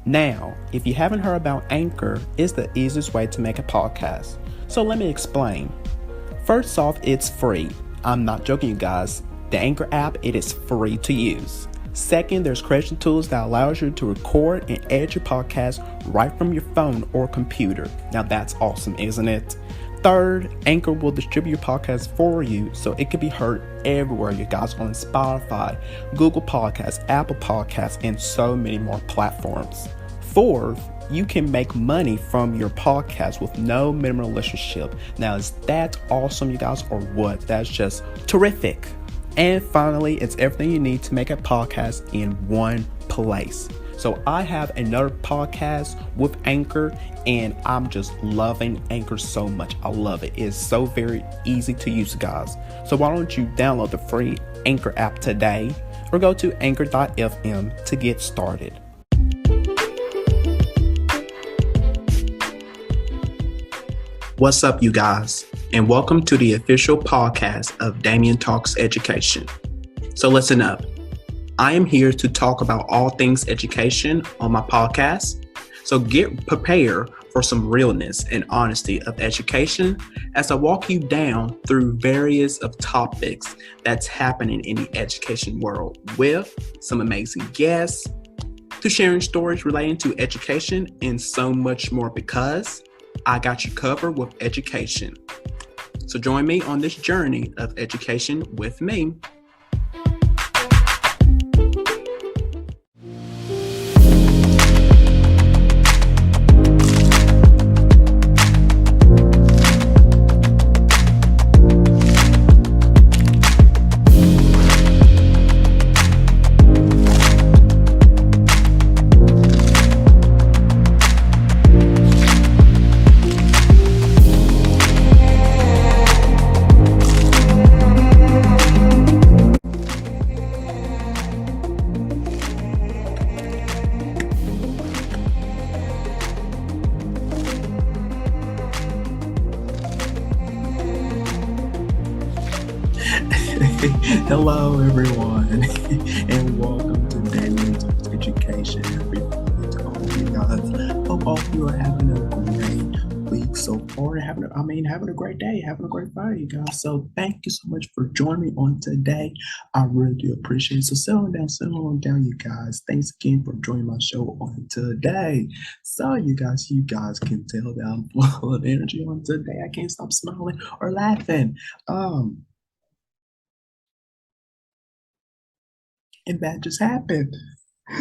Now, if you haven't heard about Anchor, it's the easiest way to make a podcast. So let me explain. First off, it's free. I'm not joking, you guys. The Anchor app, it is free to use. Second, there's creation tools that allows you to record and edit your podcast right from your phone or computer. Now that's awesome, isn't it? Third, Anchor will distribute your podcast for you so it can be heard everywhere, you guys, on Spotify, Google Podcasts, Apple Podcasts, and so many more platforms. Fourth, you can make money from your podcast with no minimum listenership. Now, is that awesome, you guys, or what? That's just terrific. And finally, it's everything you need to make a podcast in one place. So I have another podcast with Anchor, and I'm just loving Anchor so much. I love it. It's so very easy to use, guys. So why don't you download the free Anchor app today or go to anchor.fm to get started. What's up, you guys, and welcome to the official podcast of Damian Talks Education. So listen up. I am here to talk about all things education on my podcast. So get prepared for some realness and honesty of education as I walk you down through various of topics that's happening in the education world with some amazing guests, to sharing stories relating to education and so much more, because I got you covered with education. So join me on this journey of education with me. Hello, everyone, and welcome to Damian Talks Education. Happy Friday to all of you guys. Hope all of you are having a great week so far. Having a great day, having a great Friday, you guys. So thank you so much for joining me on today. I really do appreciate it. So settle on down, you guys. Thanks again for joining my show on today. So you guys can tell that I'm full of energy on today. I can't stop smiling or laughing. And that just happened.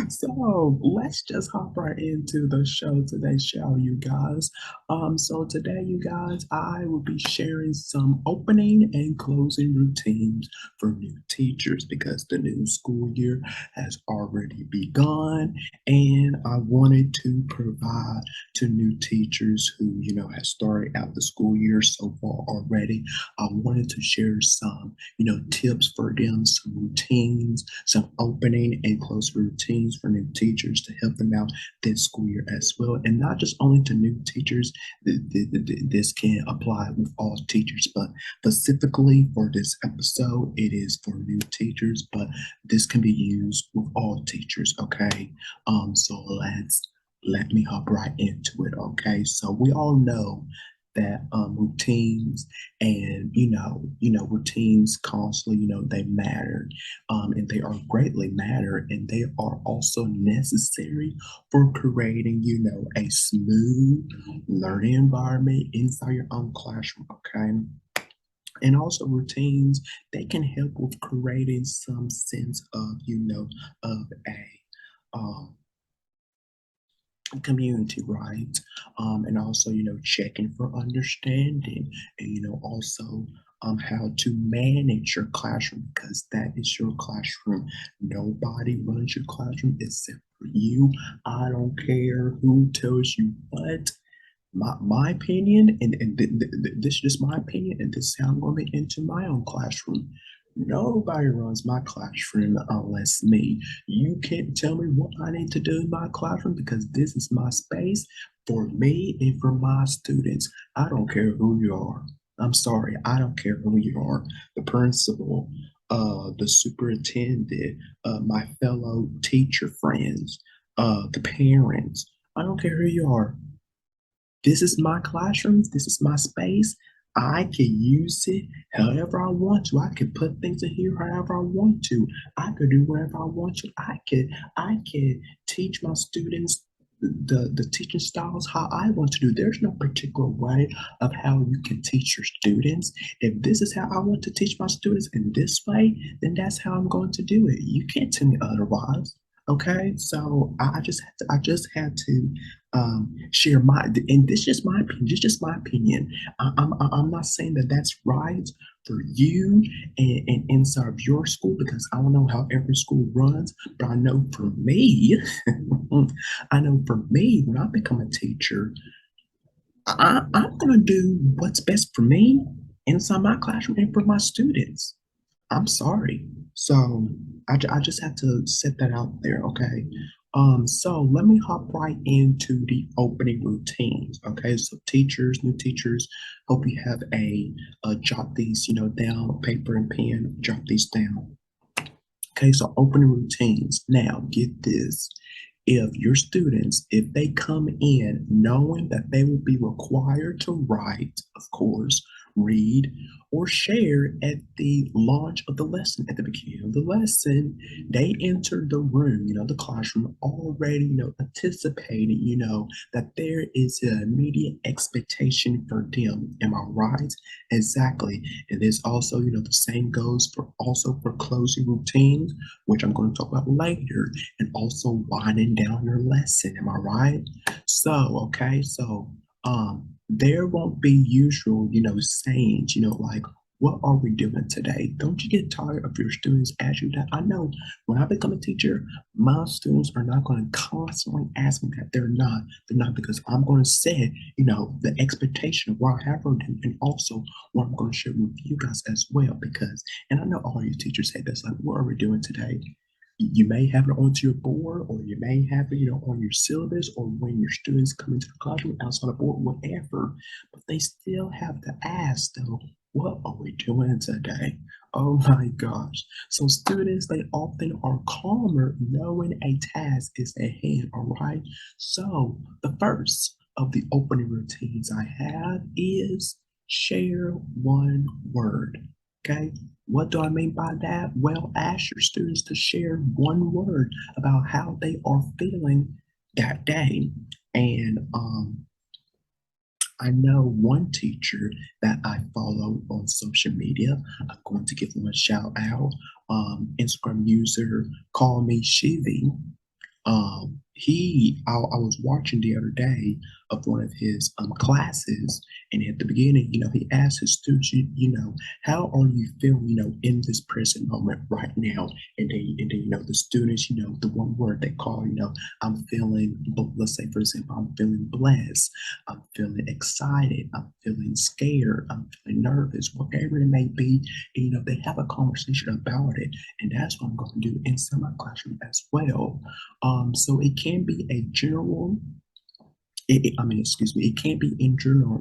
So let's just hop right into the show today, shall you guys? So today, you guys, I will be sharing some opening and closing routines for new teachers because the new school year has already begun, and I wanted to provide to new teachers who, have started out the school year so far already. I wanted to share some, tips for them, some routines, some opening and closing routines for new teachers to help them out this school year as well. And not just only to new teachers, this can apply with all teachers, but specifically for this episode, it is for new teachers, but this can be used with all teachers, okay? So let me hop right into it, okay? So we all know that routines and routines constantly, they matter, and they are greatly matter, and they are also necessary for creating, a smooth learning environment inside your own classroom, okay? And also routines, they can help with creating some sense of, of a community, right? And also, checking for understanding, and also how to manage your classroom, because that is your classroom. Nobody runs your classroom except for you. I don't care who tells you what. My opinion, and this is just my opinion, and this is how I'm going to be into my own classroom. Nobody runs my classroom unless me. You can't tell me what I need to do in my classroom because this is my space for me and for my students. I don't care who you are. I'm sorry, I don't care who you are. The principal, the superintendent, my fellow teacher friends. the parents. I don't care who you are. This is my classroom. This is my space. I can use it however I want to. I can put things in here however I want to. I could do whatever I want to. I could teach my students the teaching styles how I want to do. There's no particular way of how you can teach your students. If this is how I want to teach my students in this way, then that's how I'm going to do it. You can't tell me otherwise. Okay, so I just had to share my, and this is just my opinion. This is just my opinion. I'm not saying that that's right for you and inside of your school because I don't know how every school runs, but I know for me, I know for me when I become a teacher, I'm gonna do what's best for me inside my classroom and for my students. I'm sorry. So I just had to set that out there, okay? So let me hop right into the opening routines, okay? So teachers, new teachers, hope you have jot these, down, paper and pen, jot these down. Okay, so opening routines. Now, get this. If your students, if they come in knowing that they will be required to write, of course, read, or share at the launch of the lesson, at the beginning of the lesson, they enter the room, the classroom already, anticipating, that there is an immediate expectation for them. Am I right? Exactly. And this also, the same goes for also for closing routines, which I'm going to talk about later, and also winding down your lesson. Am I right? So, okay, so there won't be usual, sayings, like, what are we doing today? Don't you get tired of your students asking you that? I know when I become a teacher, my students are not going to constantly ask me that. They're not because I'm going to set, the expectation of what I have for them and also what I'm going to share with you guys as well. Because, and I know all you teachers say this, like, what are we doing today? You may have it onto your board, or you may have it, on your syllabus, or when your students come into the classroom outside the board, whatever. But they still have to ask, though, what are we doing today? Oh my gosh. So students, they often are calmer knowing a task is at hand, all right? So the first of the opening routines I have is share one word. Okay, what do I mean by that? Well, ask your students to share one word about how they are feeling that day. And I know one teacher that I follow on social media. I'm going to give them a shout out. Instagram user, call me Shivi. I was watching the other day of one of his classes, and at the beginning, he asked his students, how are you feeling, in this present moment right now? And then, the students, the one word they call, I'm feeling, let's say, for example, I'm feeling blessed, I'm feeling excited, I'm feeling scared, I'm feeling nervous, whatever it may be, and, they have a conversation about it, and that's what I'm going to do inside my classroom as well. So it can be a general, I mean, excuse me, it can be in general,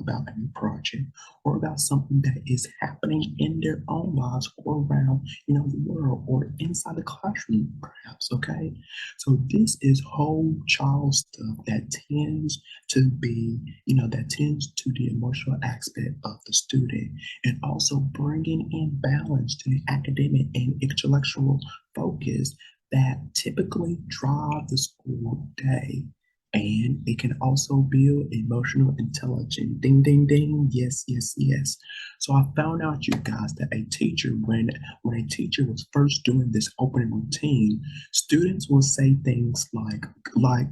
about a new project or about something that is happening in their own lives or around, the world or inside the classroom, perhaps. Okay. So this is whole child stuff that tends to be, that tends to the emotional aspect of the student and also bringing in balance to the academic and intellectual focus that typically drive the school day, and it can also build emotional intelligence. Ding, ding, ding. Yes, yes, yes. So I found out, you guys, that a teacher, when a teacher was first doing this opening routine, students will say things like I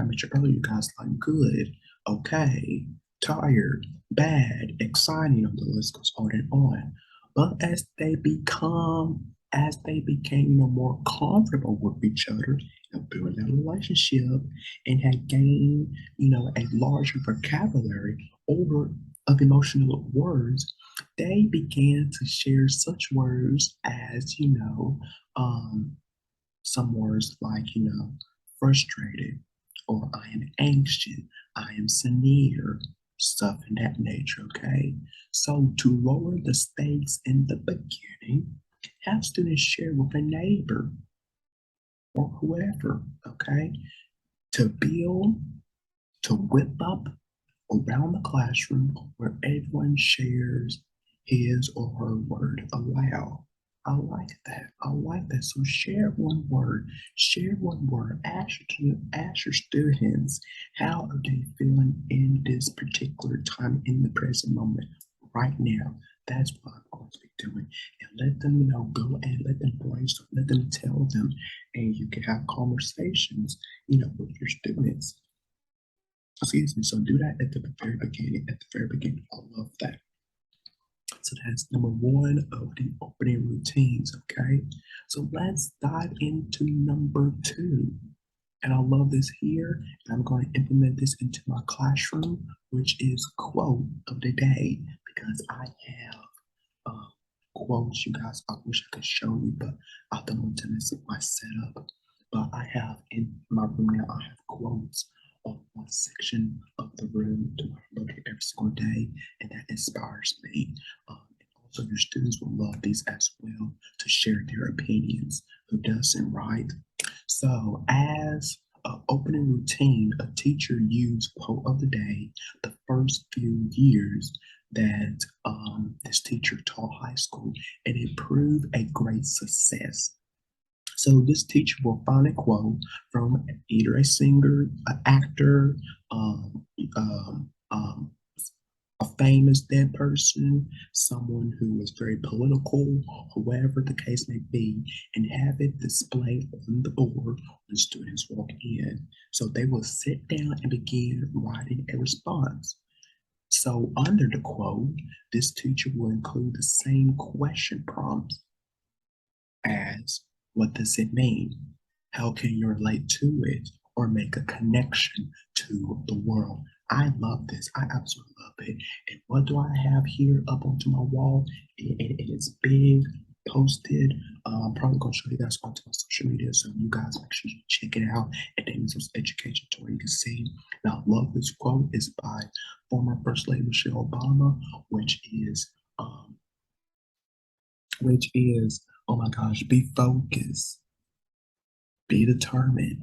mentioned earlier, you guys, like good, okay, tired, bad, exciting. The list goes on and on. But as they became, more comfortable with each other, building that relationship, and had gained, a larger vocabulary over of emotional words, they began to share such words as, some words like, frustrated, or I am anxious, I am severe, stuff in that nature, okay? So to lower the stakes in the beginning, have students share with a neighbor, or whoever, okay, to build, to whip up around the classroom where everyone shares his or her word aloud. I like that. I like that. So share one word. Share one word. Ask your students how are they feeling in this particular time in the present moment right now. That's what I'm going to be doing. And let them, go and let them brainstorm, let them tell them, and you can have conversations, with your students. Excuse me. So do that at the very beginning. At the very beginning, I love that. So that's number one of the opening routines. Okay. So let's dive into number two. And I love this here. And I'm going to implement this into my classroom, which is quote of the day, because I have uh, quotes, you guys. I wish I could show you, but I don't want to mess up my setup. But I have in my room now, I have quotes on one section of the room to where I look at every single day, and that inspires me. And also, your students will love these as well to share their opinions. Who doesn't, right? So, as an opening routine, a teacher used quote of the day the first few years that this teacher taught high school, and it proved a great success. So this teacher will find a quote from either a singer, an actor, um, um, um, a famous dead person, someone who is very political, whoever the case may be, and have it displayed on the board when students walk in. So they will sit down and begin writing a response. So under the quote, this teacher will include the same question prompts as what does it mean? How can you relate to it or make a connection to the world? I love this. I absolutely love it. And what do I have here up onto my wall? It is big, posted. I'm probably going to show you guys onto my social media. So you guys make sure you check it out at Damian Talks Education to where you can see. Now, I love this quote. It's by former First Lady Michelle Obama, um, which is, oh my gosh, be focused, be determined,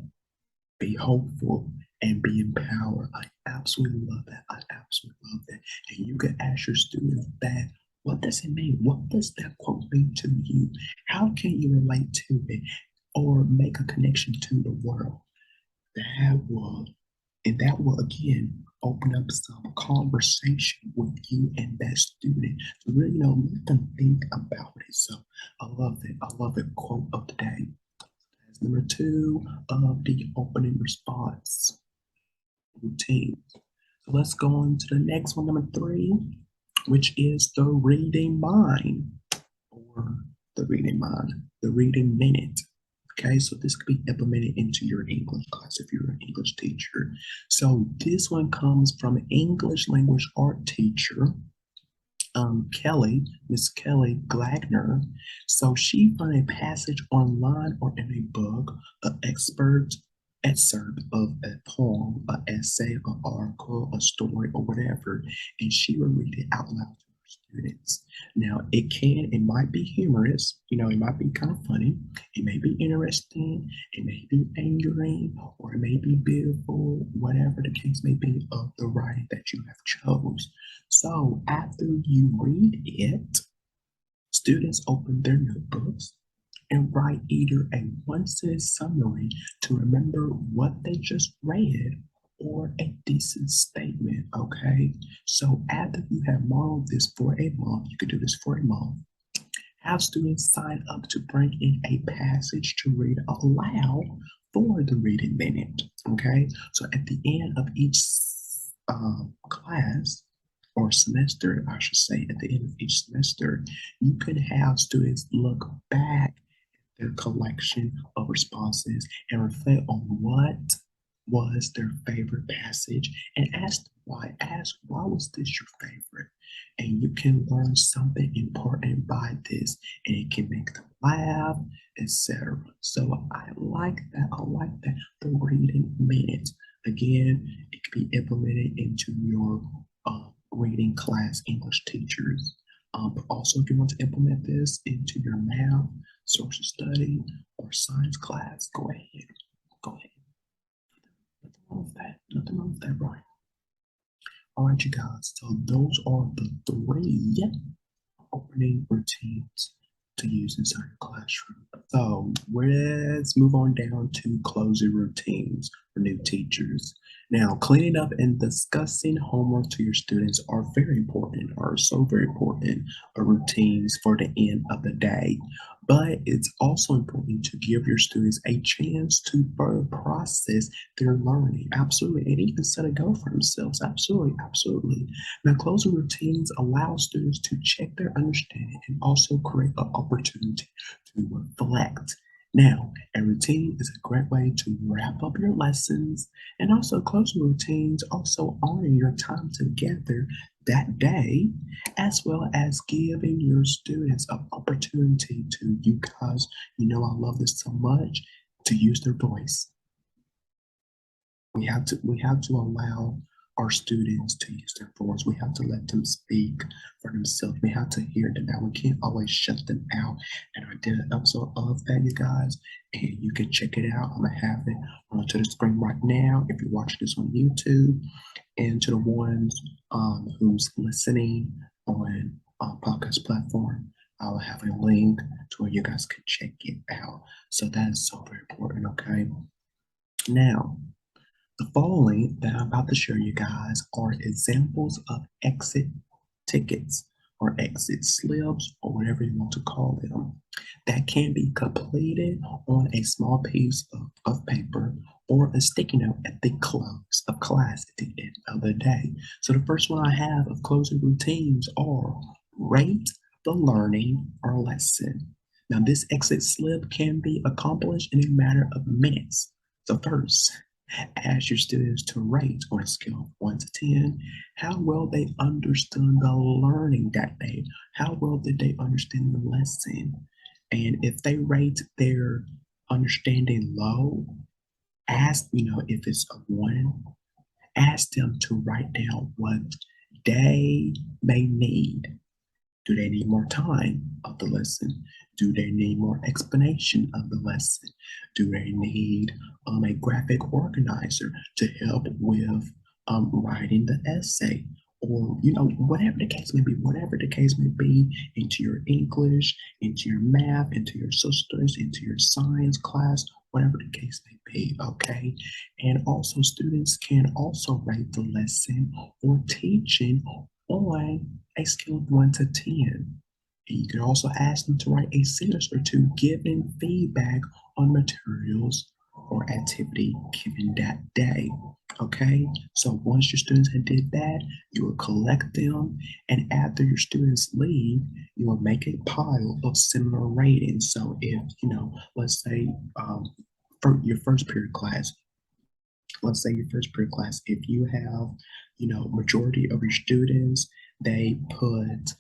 be hopeful, and be empowered. I absolutely love that. I absolutely love that. And you can ask your students that, what does it mean? What does that quote mean to you? How can you relate to it or make a connection to the world? That will, and that will again open up some conversation with you and that student to really, let them think about it. So I love it. I love it. Quote of the day. That's number two of the opening response routine. So let's go on to the next one, number three, which is the reading mind or the reading minute. Okay, so this could be implemented into your English class if you're an English teacher. So this one comes from an English language art teacher, Miss Kelly Glagner. So she found a passage online or in a book, an expert excerpt of a poem, an essay, an article, a story, or whatever, and she will read it out loud to her students. Now, it might be humorous, it might be kind of funny, it may be interesting, it may be angering, or it may be beautiful, whatever the case may be of the writing that you have chose. So after you read it, students open their notebooks and write either a one-sentence summary to remember what they just read or a decent statement, okay? So after you have modeled this for a month, you could do this for a month, have students sign up to bring in a passage to read aloud for the reading minute, okay? So at the end of each class, or semester, I should say, at the end of each semester, you can have students look back their collection of responses and reflect on what was their favorite passage and ask why. Ask why was this your favorite? And you can learn something important by this, and it can make them laugh, etc. So I like that. I like that. The reading minute. Again, it can be implemented into your reading class English teachers. But also, if you want to implement this into your math, social study, or science class, go ahead. Go ahead. Nothing wrong with that. Nothing wrong with that, right? All right, you guys. So those are the three opening routines to use inside your classroom. So let's move on down to closing routines for new teachers. Now, cleaning up and discussing homework to your students are very important, are so very important routines for the end of the day. But it's also important to give your students a chance to further process their learning. Absolutely. And even set a goal for themselves. Absolutely. Absolutely. Now, closing routines allow students to check their understanding and also create an opportunity to reflect. Now, a routine is a great way to wrap up your lessons, and also closing routines also honor your time together that day, as well as giving your students an opportunity to, you guys, I love this so much, to use their voice. We have to allow our students to use their voice. We have to let them speak for themselves. We have to hear them out. We can't always shut them out. And I did an episode of that, you guys, and you can check it out. I'm gonna have it onto the screen right now if you're watching this on YouTube, and to the ones who's listening on podcast platform. I'll have a link to where you guys can check it out. So that is so very important. Okay. Now, the following that I'm about to show you guys are examples of exit tickets or exit slips or whatever you want to call them that can be completed on a small piece of paper or a sticky note at the close of class at the end of the day. So the first one I have of closing routines are rate the learning or lesson. Now this exit slip can be accomplished in a matter of minutes. So first, ask your students to rate on a scale of 1 to 10 how well they understood the learning that day. How well did they understand the lesson? And if they rate their understanding low, ask, if it's a 1, ask them to write down what they may need. Do they need more time of the lesson? Do they need more explanation of the lesson? Do they need a graphic organizer to help with writing the essay? Or, whatever the case may be, whatever the case may be, into your English, into your math, into your social studies, into your science class, whatever the case may be, okay? And also, students can also rate the lesson or teaching on a scale of 1 to 10. And you can also ask them to write a sentence or two giving feedback on materials or activity given that day. Okay, so once your students have did that, you will collect them, and after your students leave, you will make a pile of similar ratings. So if let's say for your first period class, let's say your first period class, if you have, majority of your students, they put,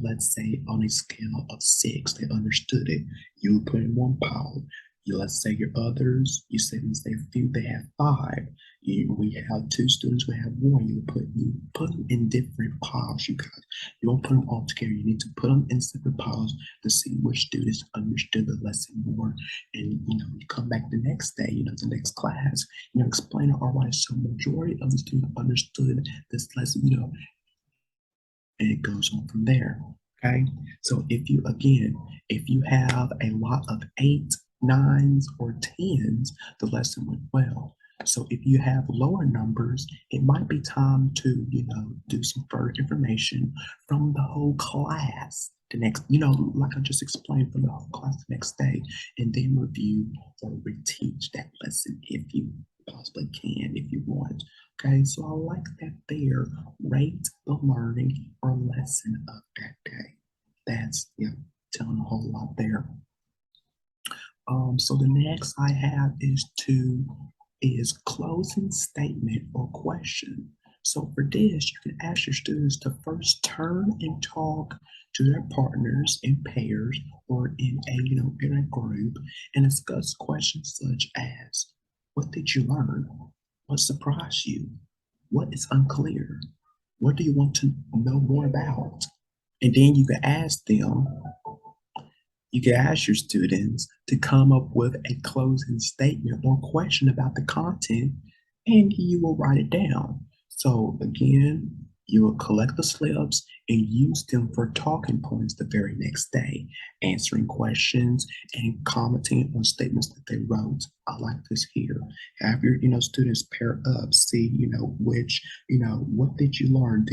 let's say on a scale of 6, they understood it, you would put in one pile. Let's say your others, you say, let's say a few, they have 5. We have 2 students, we have 1. You put them in different piles, you guys. You won't put them all together. You need to put them in separate piles to see which students understood the lesson more. And you come back the next day, the next class, explain it. All right, so majority of the students understood this lesson, and it goes on from there. Okay. So if you have a lot of 8s, 9s, or 10s, the lesson went well. So if you have lower numbers, it might be time to, do some further information from the whole class the next, like I just explained, from the whole class the next day, and then review or reteach that lesson if you possibly can, if you want. Okay, so I like that there. Rate the learning or lesson of that day. That's telling a whole lot there. So the next I have is closing statement or question. So for this, you can ask your students to first turn and talk to their partners in pairs or in a group, and discuss questions such as, what did you learn? What surprised you? What is unclear? What do you want to know more about? And then you can ask your students to come up with a closing statement or question about the content, and you will write it down. So again, you will collect the slips and use them for talking points the very next day, answering questions and commenting on statements that they wrote. I like this here. Have your students pair up, see which what did you learn?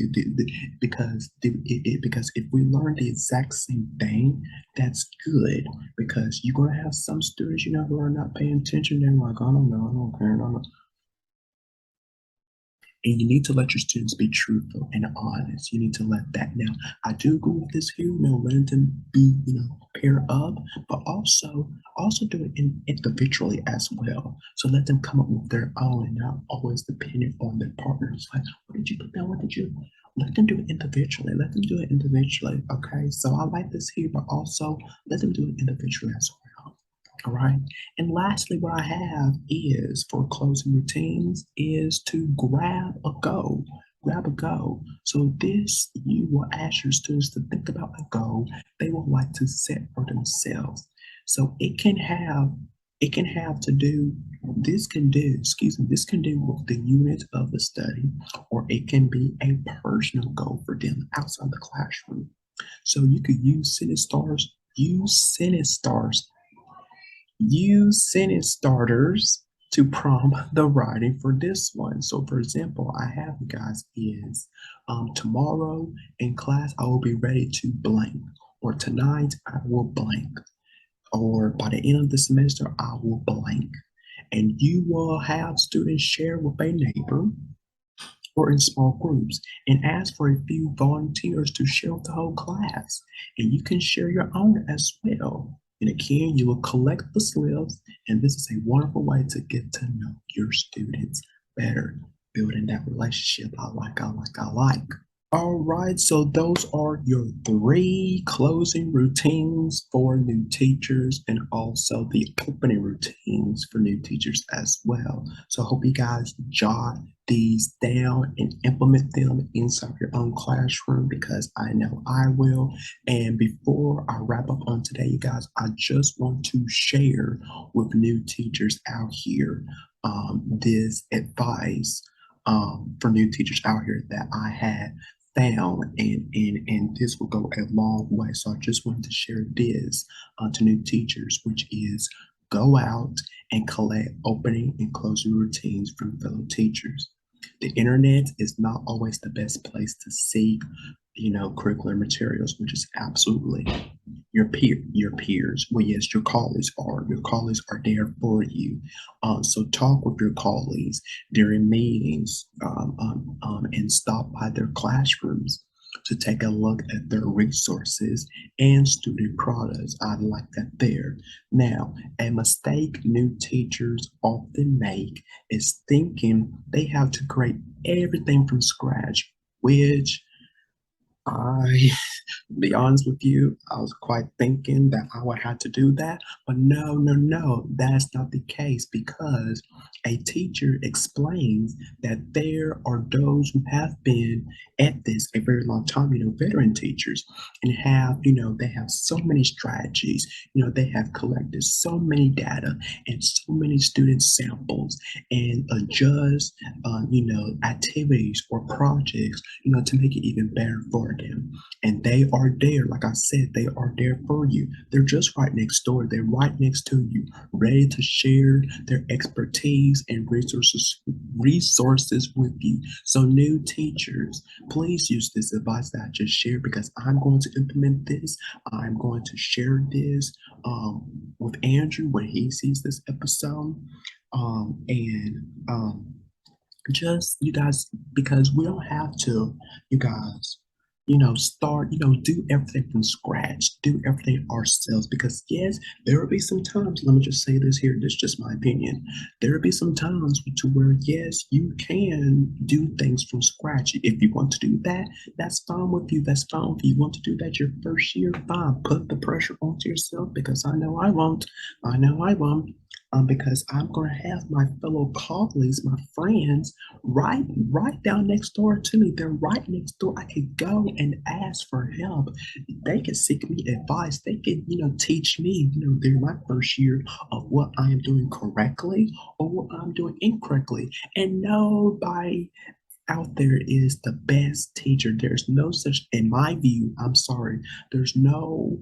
Because if we learn the exact same thing, that's good because you're gonna have some students, who are not paying attention. They're like, I don't know, I don't care, I don't know. And you need to let your students be truthful and honest. You need to let that now. I do agree with this here, letting them be, pair up, but also do it individually as well. So let them come up with their own and not always dependent on their partners. Like, what did you put down? What did you let them do it individually? Let them do it individually. Okay. So I like this here, but also let them do it individually as well. All right. And lastly, what I have is for closing routines is to grab a goal. Grab a goal. So this you will ask your students to think about a goal they would like to set for themselves. So it can have to do this can do with the unit of the study, or it can be a personal goal for them outside the classroom. So you could use sentence starters to prompt the writing for this one. So, for example, I have you guys is tomorrow in class I will be ready to blank, or tonight I will blank, or by the end of the semester I will blank. And you will have students share with a neighbor or in small groups and ask for a few volunteers to share with the whole class. And you can share your own as well. And again, you will collect the slips, and this is a wonderful way to get to know your students better, building that relationship. I like. All right, so those are your three closing routines for new teachers and also the opening routines for new teachers as well. So I hope you guys jot these down and implement them inside your own classroom because I know I will. And before I wrap up on today, you guys, I just want to share with new teachers out here this advice for new teachers out here that I had found, and this will go a long way. So I just wanted to share this to new teachers, which is go out and collect opening and closing routines from fellow teachers. The internet is not always the best place to seek, curricular materials, which is absolutely your peers. Well, yes, your colleagues are there for you. So talk with your colleagues during meetings, and stop by their classrooms to take a look at their resources and student products. I like that there. Now, a mistake new teachers often make is thinking they have to create everything from scratch, which I be honest with you, I was quite thinking that I would have to do that, but no, no, no, that's not the case because a teacher explains that there are those who have been at this a very long time, veteran teachers, and they have so many strategies, they have collected so many data and so many student samples and adjust, activities or projects, to make it even better for them. And they are there, like I said, they are there for you. They're just right next door. They're right next to you, ready to share their expertise and resources with you. So new teachers, please use this advice that I just shared because I'm going to implement this. I'm going to share this with Andrew when he sees this episode. And just you guys, because we don't have to, you guys, start, do everything from scratch, do everything ourselves. Because yes, there will be some times, let me just say this here, this is just my opinion. There will be some times to where yes, you can do things from scratch. If you want to do that, that's fine with you. That's fine. If you want to do that your first year, fine. Put the pressure onto yourself because I know I won't. I know I won't. because I'm going to have my fellow colleagues, my friends, right down next door to me. They're right next door. I could go and ask for help. They can seek me advice. They can, teach me, during my first year of what I am doing correctly or what I'm doing incorrectly. And nobody out there is the best teacher. There's no such, in my view, I'm sorry, there's no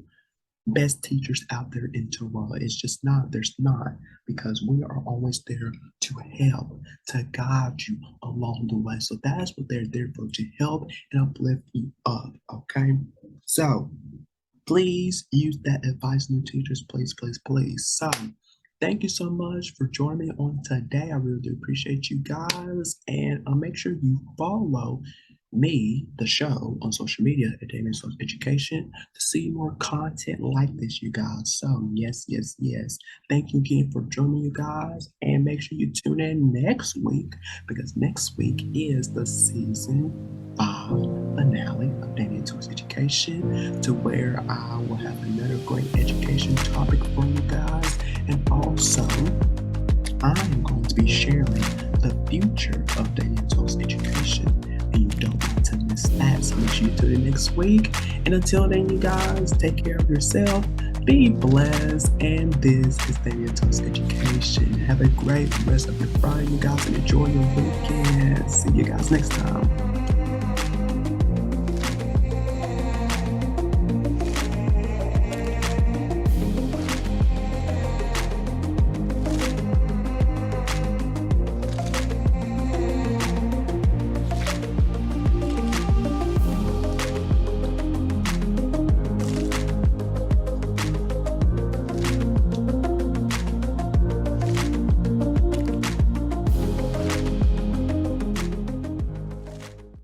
best teachers out there in Toronto. It's just not, there's not, because we are always there to help, to guide you along the way. So that's what they're there for, to help and uplift you up. Okay. So please use that advice, new teachers. Please, please, please. So thank you so much for joining me on today. I really do appreciate you guys. And make sure you follow me, the show, on social media at Damian Talks Education to see more content like this, you guys. So, yes, yes, yes. Thank you again for joining, you guys. And make sure you tune in next week because next week is the season 5 finale of Damian Talks Education, to where I will have another great education topic for you guys. And also, I am going to be sharing the future of Damian Talks Education. And you don't want to miss that. So make sure you tune in next week. And until then, you guys, take care of yourself. Be blessed. And this is Damian Talks Education. Have a great rest of your Friday, you guys, and enjoy your weekend. See you guys next time.